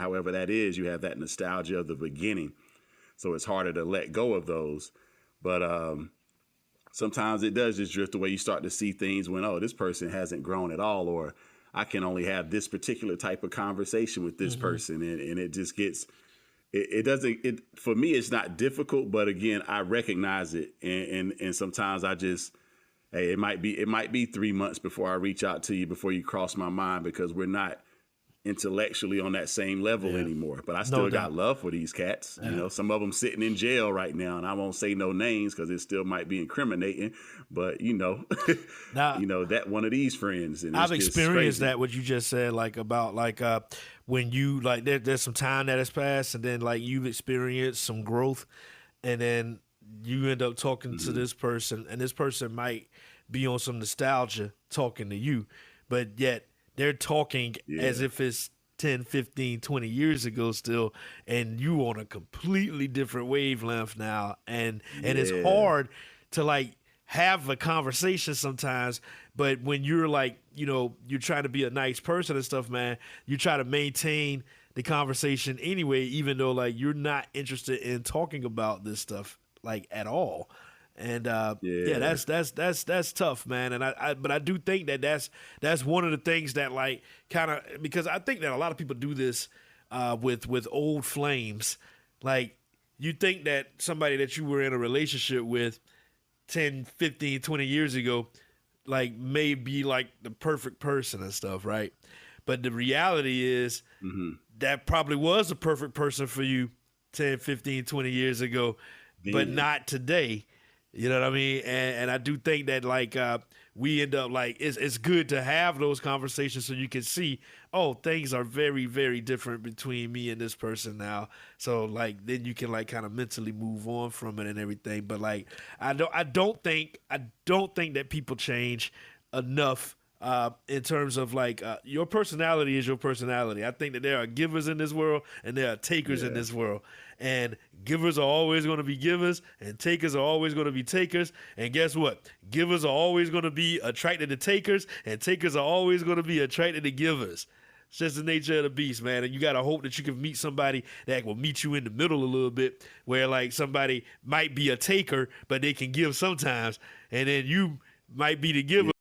however that is, you have that nostalgia of the beginning. So it's harder to let go of those. But sometimes it does just drift away. You start to see things when, oh, this person hasn't grown at all, or I can only have this particular type of conversation with this person. And it just gets, it doesn't, for me, it's not difficult, but again, I recognize it. And sometimes I just, hey, it might be 3 months before I reach out to you, before you cross my mind, because we're not intellectually on that same level anymore. But I still got love for these cats. You know, some of them sitting in jail right now, and I won't say no names because it still might be incriminating. But now, that one of these friends. And I've experienced that, what you just said, like about like when you like there's some time that has passed, and then like you've experienced some growth, and then you end up talking to this person, and this person might be on some nostalgia talking to you, but yet they're talking as if it's 10, 15, 20 years ago still, and you on a completely different wavelength now. And it's hard to like have a conversation sometimes, but when you're like, you're trying to be a nice person and stuff, man, you try to maintain the conversation anyway, even though like you're not interested in talking about this stuff like at all. And that's tough, man. And but I do think that's one of the things that like kind of, because I think that a lot of people do this with old flames. Like you think that somebody that you were in a relationship with 10, 15, 20 years ago, like may be like the perfect person and stuff, right? But the reality is that probably was the perfect person for you 10, 15, 20 years ago, but not today. You know what I mean? And I do think that like we end up like it's good to have those conversations so you can see, oh, things are very, very different between me and this person now. So like then you can like kind of mentally move on from it and everything. But like I don't think that people change enough in terms of like your personality is your personality. I think that there are givers in this world and there are takers in this world. And givers are always going to be givers, and takers are always going to be takers. And guess what? Givers are always going to be attracted to takers, and takers are always going to be attracted to givers. It's just the nature of the beast, man. And you got to hope that you can meet somebody that will meet you in the middle a little bit, where like somebody might be a taker, but they can give sometimes, and then you might be the giver.